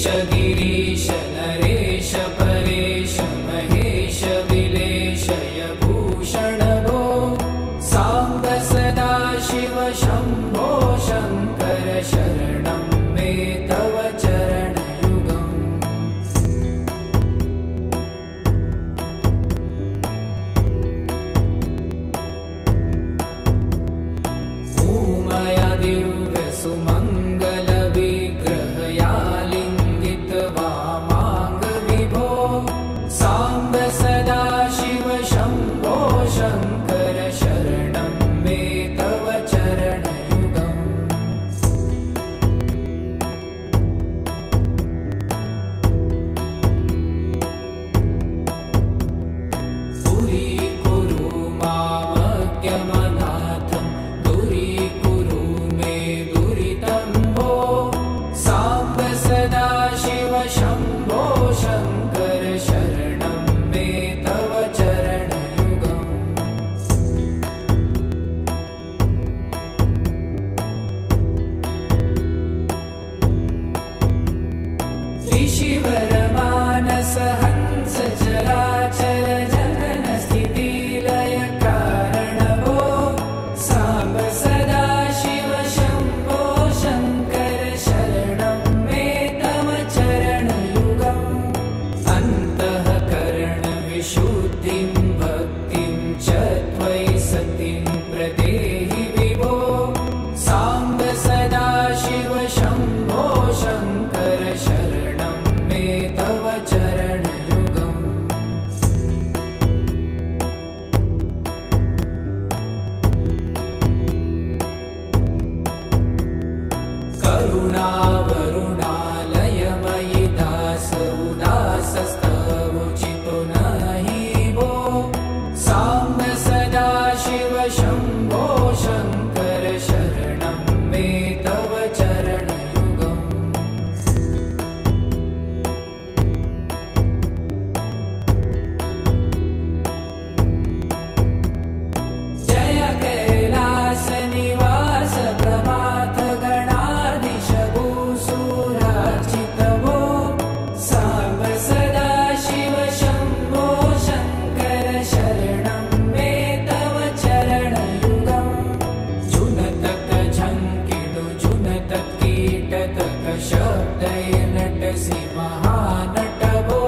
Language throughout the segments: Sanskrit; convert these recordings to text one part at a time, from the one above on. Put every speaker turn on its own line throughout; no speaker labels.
गिरीश नरेश परेश महेश विलेशय भूषण भो साम्ब सदा शिव शम्भो शङ्कर शरणं मे तव चरणयुगम्। उमया दिव्य सुमङ्गल विग्रहया लिङ्गित वामाङ्ग विभो साम्ब सदा शिव शम्भो शङ्कर शरणं मे तव चरणयुगम्। दूरीकुरु मामज्ञमनाथं दूरीकुरु मे दुरितं भो साम्ब सदा शिव शम्भो शङ्कर शरणं मे तव चरणयुगम्। ऋषिवर मानस हंस चराचर जनन स्थिति लय कारण भो साम्ब सदा शिव शम्भो शङ्कर शरणं मे तव चरणयुगम्। अन्तःकरण विशुद्धिं भक्तिं च त्वयि सतिं प्रदेहि विभो साम्ब सदा शिव शम्भो शङ्कर शरणं मे तव चरणयुगम्। करुणावरुणालयमयि दास उदासस्तवोचितो नहि भो साम्ब सदा शिव शम्भो शङ्कर शरणं मे तव चरणयुगम्। जय कैलास निवास प्रभात गणाधीश भूसुरार्चित भो साम्ब सदा शिव शम्भो शङ्कर शरणं मे तव चरणयुगम्। जुनतक झङ्किडु जुनतक कीटतक शब्दैर्नटसि महानट भो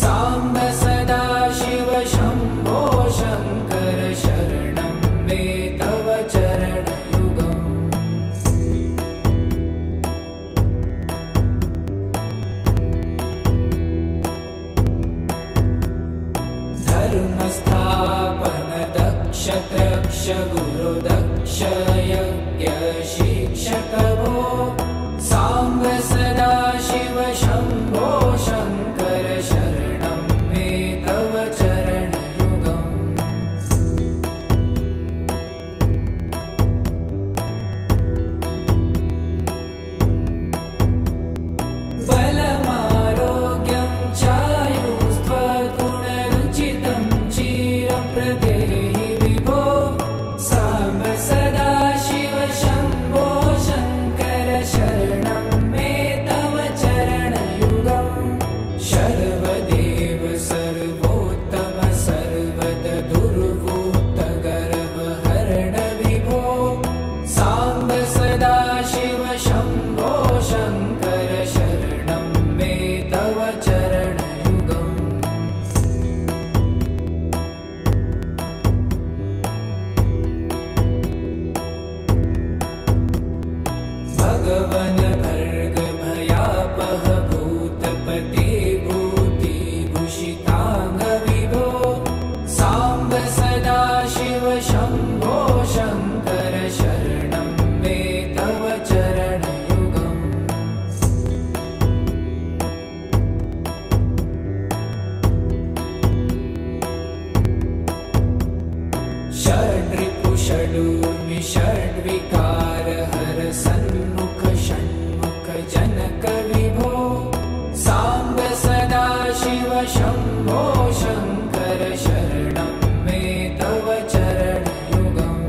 साम्ब सदा शिव शम्भो शङ्कर शरणं मे तव चरणयुगम्। धर्मस्थापन दक्ष त्रक्ष गुरु दक्ष यज्ञ शिक्षक भो साम्ब सदा शिव शम्भो शङ्कर शरणं मे तव चरणयुगम्। बलमारोग्यं चायुस्त्वगुणरुचितं चिरप्रदेहि विभो साम्ब सदा शिव शम्भो शङ्कर शरणं मे तव चरणयुगम्। शर्वदेव सर्वोत्तम सर्वद दुर्वूत गर्वहरण विभो साम्ब सदा शिव शम्भो शङ्कर शरणं मे तव चरणयुगम्। भगवन भर्ग भयापह भूतपते भूतिभूषिताङ्ग विभो साम्ब सदा शिव शम्भो शङ्कर शरणं मे तव चरणयुगम्। षड्रिपु षडूर्मि षड्विकार हर सन्मुख षण्मुख जनक विभो साम्ब सदा शिव शम्भो शङ्कर शरणं मे तव चरणयुगम्।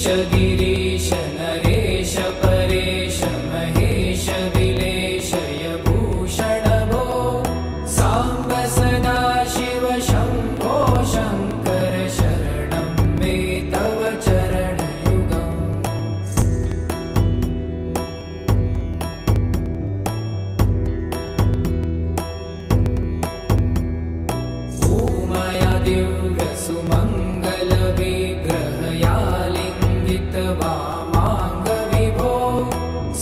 गिरीश नरेश परेश महेश विलेशय भूषण भो साम्ब सदा शिव शम्भो शङ्कर शरणं मे तव चरणयुगम् उमया दिव्यसुमङ्गल विग्रहया वामाङ्ग विभो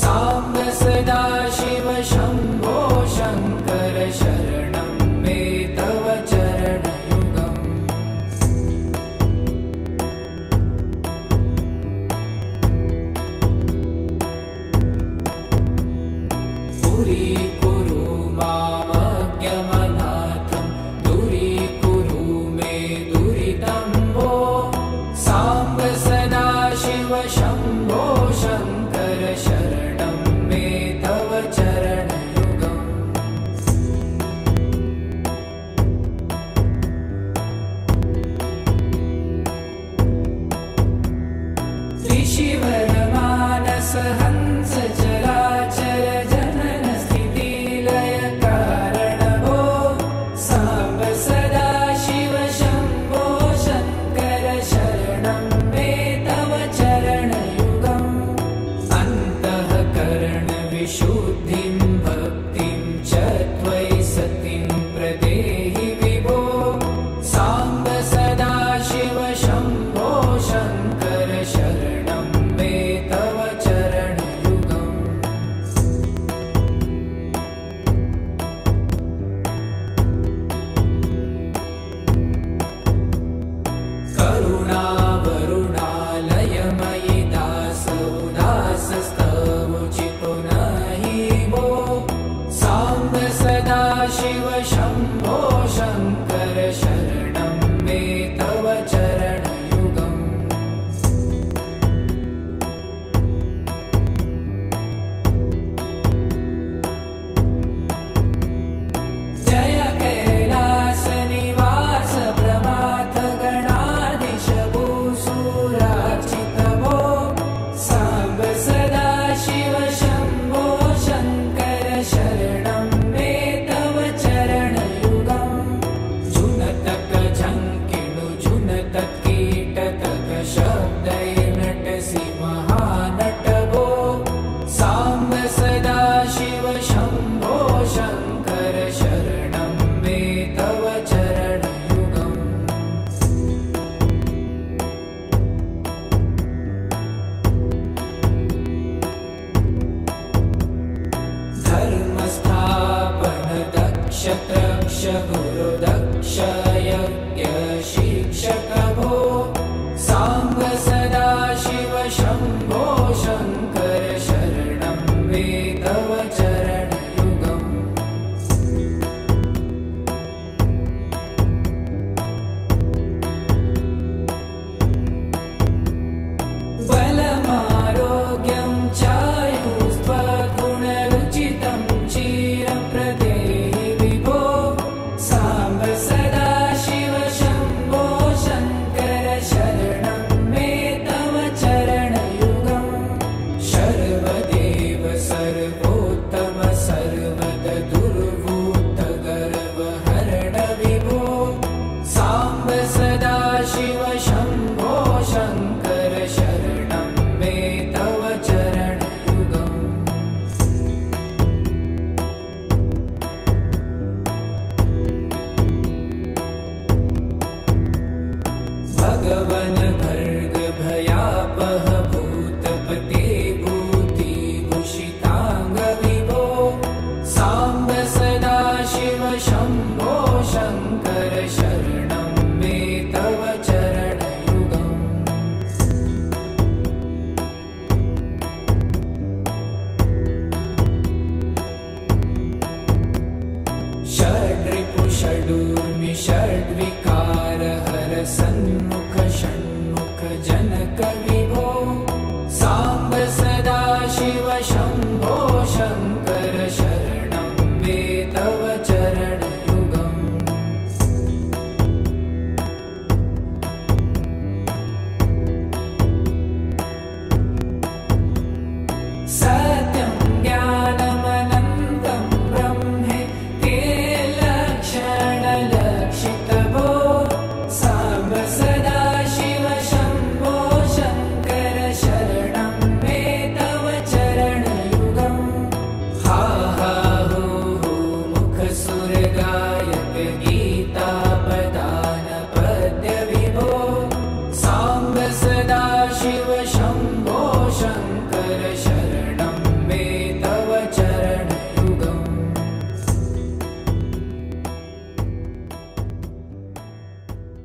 साम्ब सदा शिव शम्भो शङ्कर शरणं मे तव चरणयुगम् दूरीकुरु मामज्ञमनाथं दूरीकुरु मे दुरितं भो साम्ब सदा शिव शम्भो शङ्कर शरणं मे तव चरणयुगम् त्रिशिवरमानस हंस चराचर जनन स्थिति लय कारण भो साम्ब सदा शिव शम्भो शङ्कर शरणं मे तव चरणयुगम् अन्तःकरण विशुद्धिं भक्तिं च त्वयि सतिं प्रदेहि विभो साम्ब सदा शिव शम्भो शङ्कर शरणं मे तव चरणयुगम् करुणावरुणालयमयि दासोदासस्तवोचितो नहि भो साम्ब सदा शिव शम्भो शङ्कर शरणं मे तव चरणयुगम् जय कैलासनिवास प्रमाथ गणाधीश भूसुरार्चित भो साम्ब सदा शिव शम्भो शङ्कर शरणं मे तव चरणयुगम् झुनतक झङ्किणु झुनतक कीटतक शब्दैर्नटसि महानट भो साम्ब सदा शिव शम्भो शङ्कर शरणं मे तव चरणयुगम् धर्मस्थापन दक्ष त्रक्ष गुरुदक्ष यज्ञ शिक्षक भो साम्ब सदा शिव शम्भो शङ्कर शरणं मे तव चरणयुगम् बलमारोग्यं चायुस्त्वगुणरुचितं चिरं प्रदेहि विभो साम्ब सदा शिव शम्भो शङ्कर शरणं मे तव चरणयुगम् सर्वदेव सर्वोत्तम गायक गीता पदान पद्य विभो साम्ब सदा शिव शम्भो शङ्कर शरणं